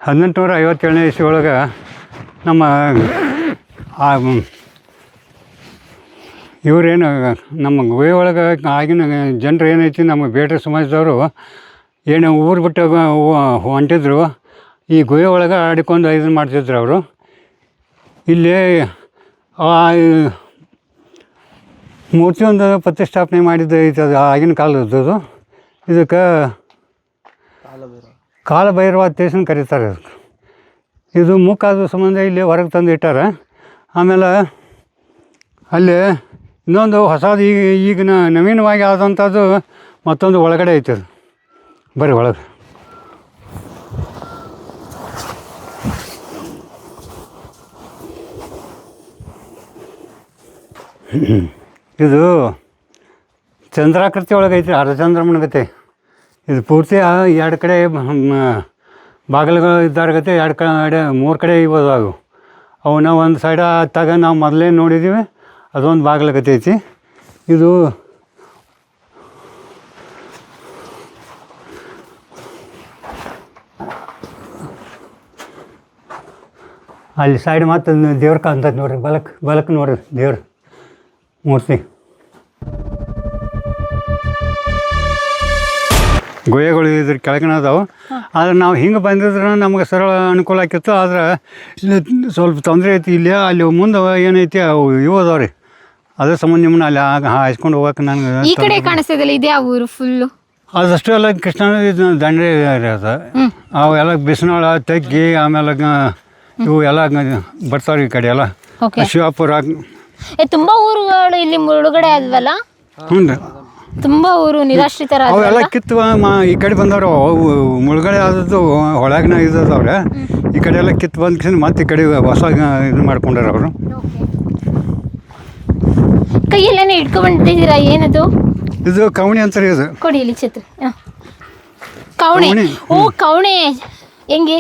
1857ನೇ ಇಸ್ವಿ ಒಳಗೆ ನಮ್ಮ ಇವರೇನು ನಮ್ಮ ಗುಹೆ ಒಳಗೆ ಆಗಿನ ಜನರು ಏನೈತಿ ನಮ್ಮ ಬೇಟೆ ಸಮಾಜದವರು ಏನು ಊರು ಬಿಟ್ಟು ಹೊಂಟಿದ್ರು ಈ ಗುಹೆ ಒಳಗೆ ಆಡಿಕೊಂಡು ಇದನ್ನು ಮಾಡ್ತಿದ್ರು ಅವರು. ಇಲ್ಲಿ ಮೂರ್ತಿ ಒಂದು ಪ್ರತಿಷ್ಠಾಪನೆ ಮಾಡಿದ್ದು ಐತೆ, ಅದು ಆಗಿನ ಕಾಲದ್ದು. ಇದಕ್ಕೆ ಕಾಲಭೈರವ ದೇಶ ಕರೀತಾರೆ. ಅದಕ್ಕೆ ಇದು ಮುಕ್ಕಾದ ಸಂಬಂಧ ಇಲ್ಲಿ ಹೊರಗೆ ತಂದು ಇಟ್ಟಾರೆ. ಆಮೇಲೆ ಅಲ್ಲಿ ಇನ್ನೊಂದು ಹೊಸದು ಈಗಿನ ನವೀನವಾಗಿ ಆದಂಥದ್ದು ಮತ್ತೊಂದು ಒಳಗಡೆ ಐತೆ. ಅದು ಬರ್ರಿ ಒಳಗೆ. ಇದು ಚಂದ್ರಾಕೃತಿ ಒಳಗೆ ಐತಿ, ಅರ್ಧಚಂದ್ರಮನ ಗತೆ. ಇದು ಪೂರ್ತಿ ಎರಡು ಕಡೆ ಬಾಗಿಲುಗಳು ಇದ್ದಾರಗತ್ತೆ, ಎರಡು ಕಡೆ 3 ಕಡೆ ಇರ್ಬೋದು. ಅವನ್ನ ಒಂದು ಸೈಡ ಹತ್ತಾಗ ನಾವು ಮೊದಲೇ ನೋಡಿದ್ದೀವಿ, ಅದೊಂದು ಬಾಗಿಲಗತ್ತೆ ಐತಿ. ಇದು ಅಲ್ಲಿ ಸೈಡ್ ಮತ್ತು ದೇವ್ರ ಕಾಣ್ತೈತೆ ನೋಡಿರಿ, ಬಲಕ್ಕೆ ನೋಡಿರಿ ದೇವ್ರ ಮೂರ್ತಿ. ಗುಹೆಗಳು ಇದ್ರ ಕೆಳಗಿನ ಅದಾವೆ. ಆದರೆ ನಾವು ಹಿಂಗೆ ಬಂದಿದ್ರೆ ನಮಗೆ ಸರಳ ಅನುಕೂಲ ಆಕಿತ್ತು. ಆದ್ರೆ ಇಲ್ಲಿ ಸ್ವಲ್ಪ ತೊಂದರೆ ಐತಿ. ಇಲ್ಲಿ ಅಲ್ಲಿ ಮುಂದೆ ಏನೈತಿ ಅವು ಇವು ಅದಾವೆ ರೀ, ಅದೇ ಸಂಬಂಧ ನಿಮ್ಮನ್ನ ಅಲ್ಲಿ ಹಾಯ್ಸ್ಕೊಂಡು ಹೋಗಕ್ಕೆ ನನಗೆ ಈ ಕಡೆ ಕಾಣಿಸ್ತದಲ್ಲ, ಇದೇ ಆ ಊರು ಫುಲ್ಲು. ಅದಷ್ಟು ಎಲ್ಲ ಕೃಷ್ಣ ದಂಡೆ ರೀ. ಅದು ಅವೆಲ್ಲ ಬಿಸಿನಾಳ, ತಗ್ಗಿ, ಆಮೇಲೆ ಇವು ಎಲ್ಲ ಬರ್ತಾವೆ ಈ ಕಡೆ ಎಲ್ಲ. ಶಿವಾಪುರ ತುಂಬ ಊರುಗಳು ಇಲ್ಲಿ ಮುಳುಗಡೆ ಆದ್ವಲ್ಲ. ಹ್ಞೂ ರೀ, ತುಂಬ ಊರು ನಿರಾಶ್ರಿತರ ಅವೆಲ್ಲ ಕಿತ್ತು ಈ ಕಡೆ ಬಂದವ್ರು. ಅವು ಮುಳುಗಡೆ ಆದದ್ದು ಹೊಳಗಿನ ಇದ್ದವ್ರೆ. ಈ ಕಡೆ ಎಲ್ಲ ಕಿತ್ತು ಬಂದು ಮತ್ತೆ ಈ ಕಡೆ ಹೊಸ ಇದು ಮಾಡ್ಕೊಂಡಾರ ಅವರು. ಕೈಯಲ್ಲೇನೆ ಇಟ್ಕೊಂಡ್ಬಿಟ್ಟಿದ್ದೀರಾ, ಏನದು? ಇದು ಕವಣಿ ಅಂತಾರೆ. ಇದು ಕೊಡಿ ಇಲ್ಲಿ ಛತ್ರಿ. ಕವಣೆ. ಓ ಕವಣೆ. ಹೆಂಗೆ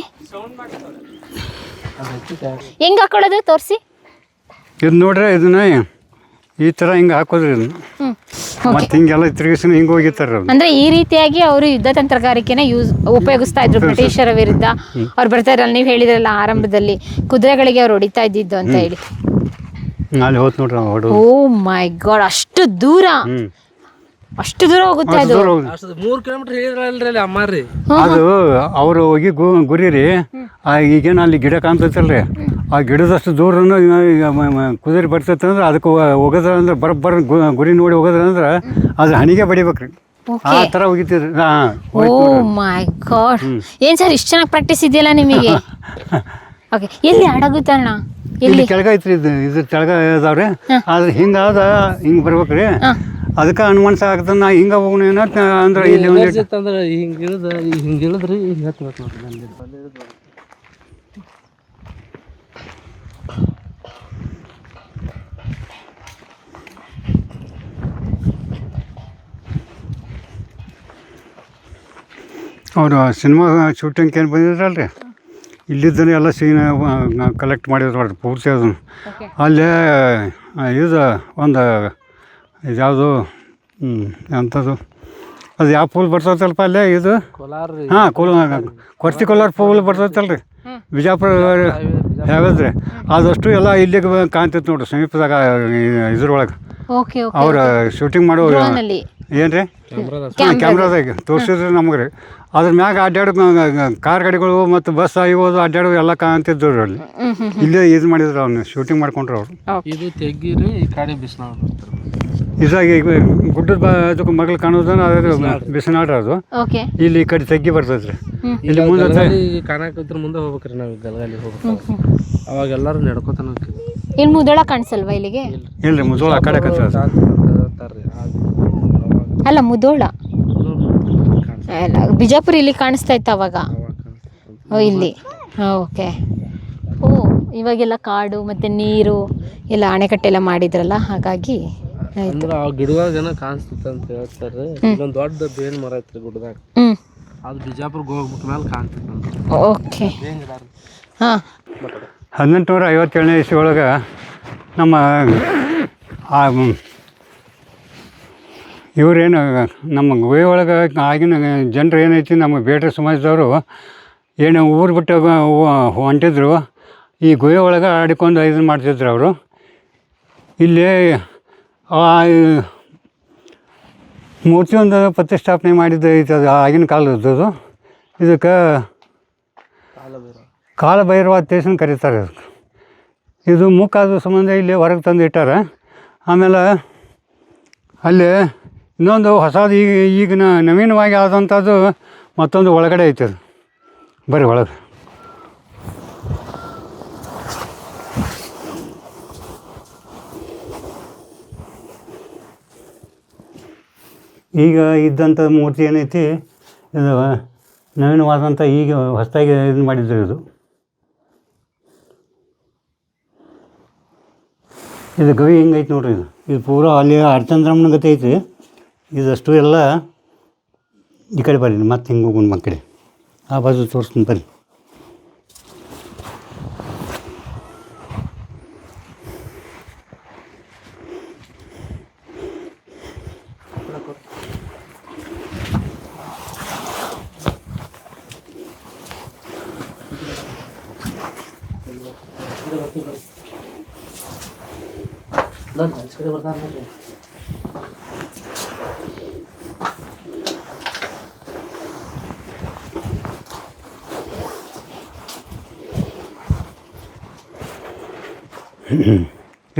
ಹಾಕೊಳ್ಳೋದು ತೋರಿಸಿ. ಇದು ನೋಡ್ರೆ ಇದನ್ನ ಈ ಥರ ಹಿಂಗೆ ಹಾಕೋದ್ರಿ. ಇದನ್ನು ಮತ್ತೆ ಹಿಂಗೆಲ್ಲ ತಿರುಗಿಸಿ ಹಿಂಗೆ ಹೋಗಿರ್ತಾರೆ. ಅಂದ್ರೆ ಈ ರೀತಿಯಾಗಿ ಅವರು ಯುದ್ಧ ತಂತ್ರಗಾರಿಕೆನ ಉಪಯೋಗಿಸ್ತಾ ಇದ್ರು ಬ್ರಿಟಿಷರ ವಿರುದ್ಧ. ಅವ್ರು ಬರ್ತಾ ಇರಲ್ಲ, ನೀವು ಹೇಳಿದ್ರಲ್ಲ ಆರಂಭದಲ್ಲಿ ಕುದುರೆಗಳಿಗೆ ಅವ್ರು ಹೊಡಿತಾ ಇದ್ದಿದ್ದು ಅಂತ ಹೇಳಿ. ಅಲ್ಲಿ ಹೋದ್ ನೋಡ್ರಿ. ಓ ಮೈ ಗಾಡ್, ಅಷ್ಟು ದೂರ ಹೋಗುತ್ತೆ ಅದು. 3 ಕಿಲೋಮೀಟರ್ ಹೇಳಿದ್ರಲ್ರಿ ಅಮ್ಮಾರಿ. ಅದು ಅವರು ಹೋಗಿ ಗುರಿ ರೀ. ಈಗೇನು ಅಲ್ಲಿ ಗಿಡ ಕಾಣ್ತೈತಲ್ರಿ, ಆ ಗಿಡದಷ್ಟು ದೂರನು ಈಗ ಕುದುರೆ ಬರ್ತೈತೆ ಅಂದ್ರೆ ಅದಕ್ಕೆ ಹೋಗೋದ್ರಂದ್ರೆ ಬರೋಬ್ಬರ ಗುರಿ ನೋಡಿ ಹೋಗೋದ್ರಂದ್ರೆ ಅದು ಹಣಿಗೆ ಬಡಿಬೇಕ್ರಿ. ಆ ಥರ ಹೋಗಿದ್ದೀರಿ. ಓ ಮೈ ಗಾಡ್, ಏನು ಸರ್ ಇಷ್ಟು ಚೆನ್ನಾಗಿ ಪ್ರಾಕ್ಟೀಸ್ ಇದೆಯಲ್ಲ ನಿಮಗೆ. ಓಕೆ, ಎಲ್ಲಿ ಹಡಗುತ್ತಣ್ಣ? ಇಲ್ಲಿ ಕೆಳಗ ಐತ್ರಿ. ಇದ್ರ ಕೆಳಗ ಅದಾವ್ರಿ. ಆದ್ರೆ ಹಿಂಗಾದ ಹಿಂಗೆ ಬರ್ಬೇಕ್ರಿ. ಅದಕ್ಕೆ ಅನುಮಾನ ಆಗ್ತದೆ. ನಾ ಹಿಂಗೆ ಹೋಗೋಣ ಅಂದ್ರೆ ಇಲ್ಲಿ ಅಂದ್ರೆ ಹಿಂಗೆ ಇಳಿದ್ರಿ ಅವರು ಸಿನಿಮಾ ಶೂಟಿಂಗ್ ಏನು ಬಂದಿದ್ರಲ್ರಿ, ಇಲ್ಲಿದ್ದನೇ ಎಲ್ಲ ಸೀನ್ ಕಲೆಕ್ಟ್ ಮಾಡಿದ್ರು ನೋಡ್ರಿ ಪೂರ್ತಿ. ಅದನ್ನು ಅಲ್ಲೇ ಇದು ಒಂದು ಇದ್ಯಾವುದು ಅಂಥದ್ದು ಅದು ಯಾವ ಪೂಲ್ ಬರ್ತೈತಲ್ಪ ಅಲ್ಲೇ, ಇದು ಕೊರ್ತಿ ಕೊಲಾರ ಪೂಲ್ ಬರ್ತೈತಲ್ರಿ ಬಿಜಾಪುರ ಯಾವ್ದ್ರಿ, ಅದಷ್ಟು ಎಲ್ಲ ಇಲ್ಲಿಗೆ ಕಾಣ್ತೈತೆ ನೋಡ್ರಿ ಸಮೀಪದಾಗ ಇದ್ರೊಳಗೆ. ಅವ್ರು ಶೂಟಿಂಗ್ ಮಾಡೋ ಏನು ರೀ ಕ್ಯಾಮ್ರಾದಾಗ ತೋರಿಸಿದ್ರಿ ನಮಗೆ ರೀ. ಅದ್ರ ಮ್ಯಾಗ ಅಡ್ಡಾಡೋ ಕಾರ್ ಗಾಡಿಗಳು ಮತ್ತು ಬಸ್ ಇವು ಅಡ್ಡಾಡೋ ಎಲ್ಲ ಕಾಣ್ತಿದ್ರು ಅಲ್ಲಿ. ಇಲ್ಲೇ ಇದು ಮಾಡಿದ್ರು ಅವ್ನು ಶೂಟಿಂಗ್ ಮಾಡ್ಕೊಂಡ್ರು ಅವರು. ಇದು ತೆಗ್ಗಿರಿ ಈ ಕಡೆ ಬಿಸಿನಾಳ ಇದಾಗಿ ಗುಡ್ಡದ ಅದಕ್ಕೆ ಮಗ್ಳು ಕಾಣೋದನ್ನ ಅದ್ರ ಬಿಸಿನಾಡ್ರಿ. ಅದು ಇಲ್ಲಿ ಈ ಕಡೆ ತೆಗ್ಗಿ ಬರ್ತೈತ್ರಿ. ಇಲ್ಲಿ ಮುಂದೆ ಕಾಣಕತ್ರ ಮುಂದೆ ಹೋಗ್ಬೇಕ್ರಿ ನಾವು ಗಲಗಲಿ ಹೋಗ್ಬೇಕು. ಅವಾಗ ಎಲ್ಲರೂ ನಡ್ಕೋತಾನ. ಇಲ್ಲಿ ಮುದೋಳ ಕಾಣಿಸಲ್ವಾ ಇಲ್ಲಿಗೆ? ಇಲ್ರಿ, ಮುದೋಳ ಆ ಕಡೆ ಅಲ್ಲ ಮುದೋಳ ಬಿಜಾಪುರ ಇಲ್ಲಿ ಕಾಣಿಸ್ತಾ ಇತ್ತು ಅವಾಗ. ಇಲ್ಲಿ ಓಕೆ. ಓ ಇವಾಗೆಲ್ಲ ಕಾಡು ಮತ್ತು ನೀರು ಎಲ್ಲ ಅಣೆಕಟ್ಟೆಲ್ಲ ಮಾಡಿದ್ರಲ್ಲ, ಹಾಗಾಗಿ ಗಿಡದಾಗ ಕಾಣಿಸ್ತಿತ್ತು ಅಂತ ಹೇಳ್ತಾರೆ. ಇಲ್ಲೊಂದು ದೊಡ್ಡ ಬೇವಿನ ಮರ ಐತ್ರಿ ಗುಡ್ಡದಾಗ, ಅದು ಬಿಜಾಪುರ್ಗೆ ಹೋಗ್ಬಿಟ್ಟ ಮೇಲೆ ಕಾಣ್ತಿತ್ತು. ಓಕೆ. ಹಾಂ, 1857ನೇ ಇಸ್ವಿ ಒಳಗೆ ನಮ್ಮ ಇವರೇನು ನಮ್ಮ ಗುಹೆ ಒಳಗೆ ಆಗಿನ ಜನರು ಏನೈತಿ ನಮ್ಮ ಬೇಟೆ ಸಮಾಜದವರು ಏನು ಊರು ಬಿಟ್ಟು ಹೊಂಟಿದ್ರು ಈ ಗುಹೆ ಒಳಗೆ ಆಡಿಕೊಂಡು ಇದನ್ನು ಮಾಡ್ತಿದ್ರು ಅವರು. ಇಲ್ಲಿ ಮೂರ್ತಿ ಒಂದು ಪ್ರತಿಷ್ಠಾಪನೆ ಮಾಡಿದ್ದು ಐತೆ, ಅದು ಆಗಿನ ಕಾಲದ್ದು. ಇದಕ್ಕೆ ಕಾಲಭೈರವ ದೇಶನ ಕರೀತಾರೆ. ಅದಕ್ಕೆ ಇದು ಮುಕ್ಕಾದ ಸಂಬಂಧ ಇಲ್ಲಿ ಹೊರಗೆ ತಂದು ಇಟ್ಟಾರ. ಆಮೇಲೆ ಅಲ್ಲಿ ಇನ್ನೊಂದು ಹೊಸದು ಈಗಿನ ನವೀನವಾಗಿ ಆದಂಥದ್ದು ಮತ್ತೊಂದು ಒಳಗಡೆ ಐತೆ. ಅದು ಬರೀ ಒಳಗೆ ಈಗ ಇದ್ದಂಥ ಮೂರ್ತಿ ಏನೈತಿ ಇದು ನವೀನವಾದಂಥ ಈಗ ಹೊಸದಾಗಿ ಇದು ಮಾಡಿದ್ರು. ಇದು ಗವಿ ಹಿಂಗೈತೆ ನೋಡ್ರಿ. ಇದು ಪೂರ ಅಲ್ಲಿ ಹರಿಶ್ಚಂದ್ರಮ್ಮನ ಗತಿ ಐತಿ. ಇದಷ್ಟು ಎಲ್ಲ ಈ ಕಡೆ ಬರ್ರಿ, ಮತ್ತೆ ಹಿಂಗೆ ಹೋಗೋಣ ಮಕ್ಕಡೆ ಆ ಬಾಜು ತೋರಿಸ್ತೀನಿ ಬರ್ರಿ.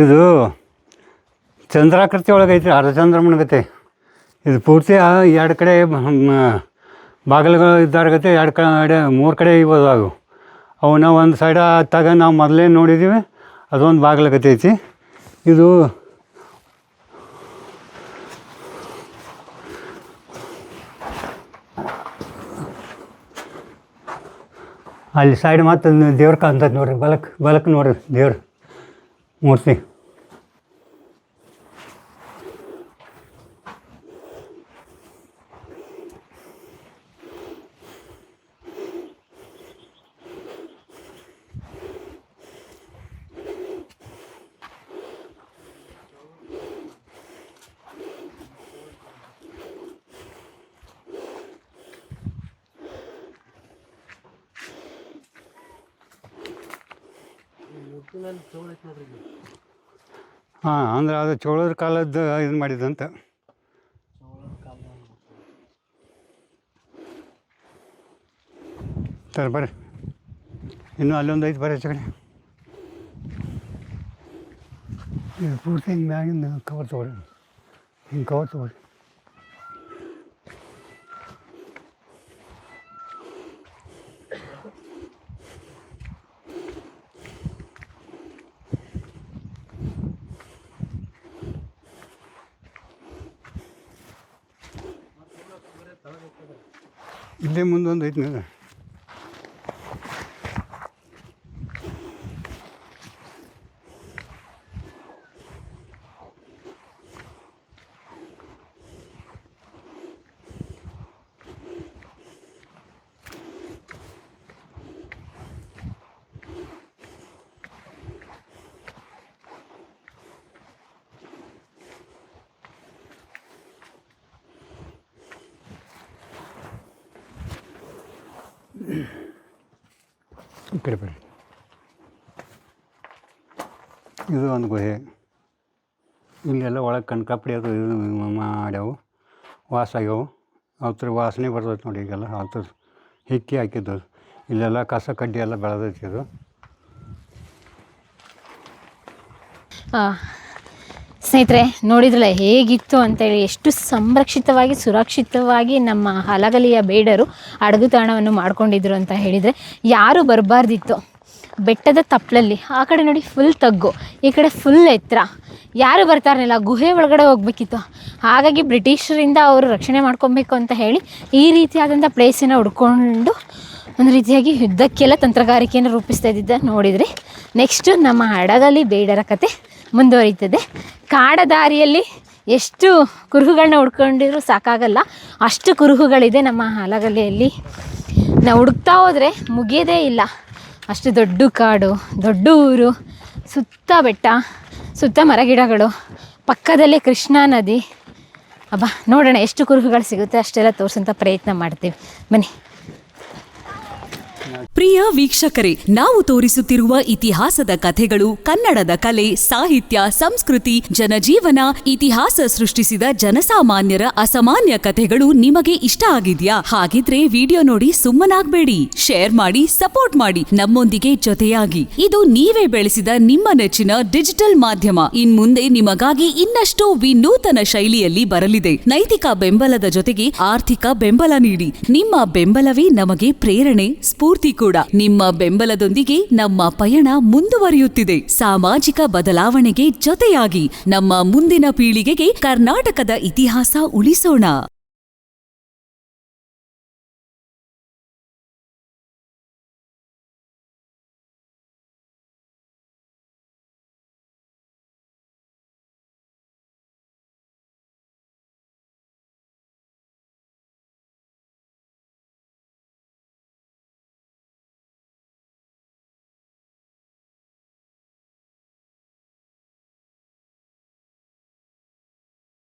ಇದು ಚಂದ್ರಾಕೃತಿ ಒಳಗೈತಿ, ಅರ್ಧಚಂದ್ರಮ್ಮನ ಗತೆ. ಇದು ಪೂರ್ತಿ ಎರಡು ಕಡೆ ಬಾಗಿಲುಗಳು ಇದ್ದಾರ ಗತೆ. ಎರಡು ಕಡೆ 3 ಕಡೆ ಇರ್ಬೋದು. ಅವನ್ನ ಒಂದು ಸೈಡ ತಗ ನಾವು ಮೊದಲೇ ನೋಡಿದ್ದೀವಿ, ಅದೊಂದು ಬಾಗಿಲು ಗತೆ ಐತಿ. ಇದು ಅಲ್ಲಿ ಸೈಡ್ ಮತ್ತು ದೇವ್ರ ಕಾಣ್ತದೆ ನೋಡ್ರಿ, ಬಲಕ್ಕೆ ನೋಡ್ರಿ ದೇವ್ರ ಮೂರ್ತಿ. ಹಾಂ, ಅಂದ್ರೆ ಅದು ಚೋಳರ ಕಾಲದ್ದು ಇದು ಮಾಡಿದಂತ. ಸರ್ ಬರ್ರಿ, ಇನ್ನೂ ಅಲ್ಲೊಂದು ಐತೆ ಬರ್ರಿ ಆಚೆ ಕಡೆ. ಇದು ಪೂರ್ತಿ ಹಿಂಗೆ ಮ್ಯಾಗಿಂದ ಕವರ್ ತೊಗೊಳ್ರಿ, ಹಿಂಗೆ ಕವರ್ ತೊಗೊಳ್ರಿ. ಇಲ್ಲೇ ಮುಂದೊಂದು ಐತಿ ನೀನು. ಈ ಕಡೆ ಬರ್ರಿ. ಇದು ಒಂದು ಗುಹೆ. ಇಲ್ಲೆಲ್ಲ ಒಳಗೆ ಕಣ್ಕಾಪಡಿ ಅದು ಇದು ಮಾಡ್ಯಾವು, ವಾಸ ಆಗ್ಯಾವು. ಅವ್ರ ವಾಸನೆ ಬರ್ತೈತೆ ನೋಡಿ. ಈಗೆಲ್ಲ ಅವ್ರ ಹಿಕ್ಕಿ ಹಾಕಿದ್ದು. ಇಲ್ಲೆಲ್ಲ ಕಸ ಕಡ್ಡಿ ಎಲ್ಲ ಬೆಳೆದೈತಿ. ಇದು ಸ್ನೇಹಿತರೆ ನೋಡಿದ್ರಲ್ಲ ಹೇಗಿತ್ತು ಅಂತೇಳಿ, ಎಷ್ಟು ಸಂರಕ್ಷಿತವಾಗಿ ಸುರಕ್ಷಿತವಾಗಿ ನಮ್ಮ ಹಲಗಲಿಯ ಬೇಡರು ಅಡಗುತಾಣವನ್ನು ಮಾಡ್ಕೊಂಡಿದ್ರು ಅಂತ ಹೇಳಿದರೆ ಯಾರೂ ಬರಬಾರ್ದಿತ್ತು. ಬೆಟ್ಟದ ತಪ್ಪಲಲ್ಲಿ ಆ ಕಡೆ ನೋಡಿ ಫುಲ್ ತಗ್ಗು, ಈ ಕಡೆ ಫುಲ್ ಎತ್ತರ, ಯಾರು ಬರ್ತಾರನಿಲ್ಲ, ಗುಹೆ ಒಳಗಡೆ ಹೋಗ್ಬೇಕಿತ್ತು. ಹಾಗಾಗಿ ಬ್ರಿಟಿಷರಿಂದ ಅವರು ರಕ್ಷಣೆ ಮಾಡ್ಕೊಬೇಕು ಅಂತ ಹೇಳಿ ಈ ರೀತಿಯಾದಂಥ ಪ್ಲೇಸನ್ನು ಹುಡ್ಕೊಂಡು ಒಂದು ರೀತಿಯಾಗಿ ಯುದ್ಧಕ್ಕೆಲ್ಲ ತಂತ್ರಗಾರಿಕೆಯನ್ನು ರೂಪಿಸ್ತಾ ಇದ್ದಿದ್ದ ನೋಡಿದರೆ. ನೆಕ್ಸ್ಟು ನಮ್ಮ ಹಡಗಲಿ ಬೇಡರ ಕತೆ ಮುಂದುವರಿತದೆ. ಕಾಡ ದಾರಿಯಲ್ಲಿ ಎಷ್ಟು ಕುರುಹುಗಳನ್ನ ಹುಡ್ಕೊಂಡಿದ್ರು ಸಾಕಾಗಲ್ಲ, ಅಷ್ಟು ಕುರುಹುಗಳಿದೆ ನಮ್ಮ ಹಲಗಲಿಯಲ್ಲಿ. ನಾವು ಹುಡುಕ್ತಾ ಹೋದರೆ ಮುಗಿಯೋದೇ ಇಲ್ಲ. ಅಷ್ಟು ದೊಡ್ಡ ಕಾಡು, ದೊಡ್ಡ ಊರು, ಸುತ್ತ ಬೆಟ್ಟ, ಸುತ್ತ ಮರಗಿಡಗಳು, ಪಕ್ಕದಲ್ಲೇ ಕೃಷ್ಣಾ ನದಿ. ಅಬ್ಬಾ ನೋಡೋಣ ಎಷ್ಟು ಕುರುಹುಗಳು ಸಿಗುತ್ತೆ, ಅಷ್ಟೆಲ್ಲ ತೋರಿಸೋಂಥ ಪ್ರಯತ್ನ ಮಾಡ್ತೀವಿ ಬನ್ನಿ. ಪ್ರಿಯ ವೀಕ್ಷಕರೇ, ನಾವು ತೋರಿಸುತ್ತಿರುವ ಇತಿಹಾಸದ ಕಥೆಗಳು ಕನ್ನಡದ ಕಲೆ, ಸಾಹಿತ್ಯ, ಸಂಸ್ಕೃತಿ, ಜನಜೀವನ, ಇತಿಹಾಸ ಸೃಷ್ಟಿಸಿದ ಜನಸಾಮಾನ್ಯರ ಅಸಾಮಾನ್ಯ ಕಥೆಗಳು ನಿಮಗೆ ಇಷ್ಟ ಆಗಿದ್ಯಾ? ಹಾಗಿದ್ರೆ ವಿಡಿಯೋ ನೋಡಿ ಸುಮ್ಮನಾಗ್ಬೇಡಿ, ಶೇರ್ ಮಾಡಿ, ಸಪೋರ್ಟ್ ಮಾಡಿ, ನಮ್ಮೊಂದಿಗೆ ಜೊತೆಯಾಗಿ. ಇದು ನೀವೇ ಬೆಳೆಸಿದ ನಿಮ್ಮ ನೆಚ್ಚಿನ ಡಿಜಿಟಲ್ ಮಾಧ್ಯಮ. ಇನ್ಮುಂದೆ ನಿಮಗಾಗಿ ಇನ್ನಷ್ಟು ವಿನೂತನ ಶೈಲಿಯಲ್ಲಿ ಬರಲಿದೆ. ನೈತಿಕ ಬೆಂಬಲದ ಜೊತೆಗೆ ಆರ್ಥಿಕ ಬೆಂಬಲ ನೀಡಿ. ನಿಮ್ಮ ಬೆಂಬಲವೇ ನಮಗೆ ಪ್ರೇರಣೆ, ಸ್ಫೂರ್ತಿ ಕೂಡ. ನಿಮ್ಮ ಬೆಂಬಲದೊಂದಿಗೆ ನಮ್ಮ ಪಯಣ ಮುಂದುವರಿಯುತ್ತಿದೆ. ಸಾಮಾಜಿಕ ಬದಲಾವಣೆಗೆ ಜೊತೆಯಾಗಿ ನಮ್ಮ ಮುಂದಿನ ಪೀಳಿಗೆಗೆ ಕರ್ನಾಟಕದ ಇತಿಹಾಸ ಉಳಿಸೋಣ.